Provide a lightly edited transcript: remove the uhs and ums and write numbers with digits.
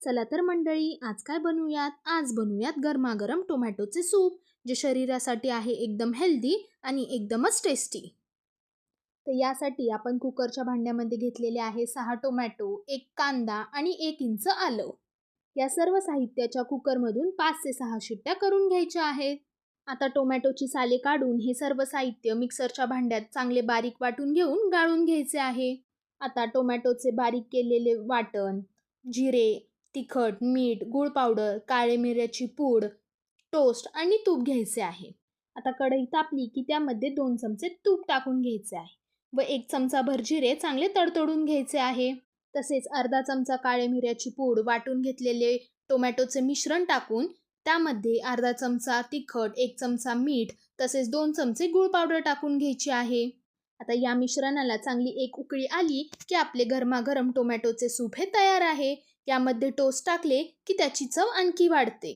चला तर मंडळी, आज काय बनवूयात? आज बनवूयात गरमागरम टोमॅटोचे सूप, जे शरीरासाठी आहे एकदम हेल्दी आणि एकदमच टेस्टी. तर यासाठी आपण कुकरच्या भांड्यामध्ये घेतलेले आहे 6 टोमॅटो, 1 कांदा आणि 1 इंच आलं. या सर्व साहित्याच्या कुकरमधून 5 ते 6 शिट्ट्या करून घ्यायच्या आहेत. आता टोमॅटोची साले काढून हे सर्व साहित्य मिक्सरच्या भांड्यात चांगले बारीक वाटून घेऊन गाळून घ्यायचे आहे. आता टोमॅटोचे बारीक केलेले वाटण, जिरे, तिखट, मीठ, गूळ पावडर, काळे मिऱ्याची पूड, टोस्ट आणि तूप घ्यायचे आहे. आता कढई तापली की त्यामध्ये 2 चमचे तूप टाकून घ्यायचे आहे व 1 चमचाभर जिरे चांगले तडतडून घ्यायचे आहे. तसेच अर्धा चमचा काळे मिऱ्याची पूड, वाटून घेतलेले टोमॅटोचे मिश्रण टाकून त्यामध्ये अर्धा चमचा तिखट, 1 चमचा मीठ तसेच 2 चमचे गूळ पावडर टाकून घ्यायची आहे. आता या मिश्रणाला चांगली एक उकळी आली की आपले गरमागरम टोमॅटोचे सूप हे तयार आहे. यामध्ये टोस्ट टाकले की त्याची चव आणखी वाढते.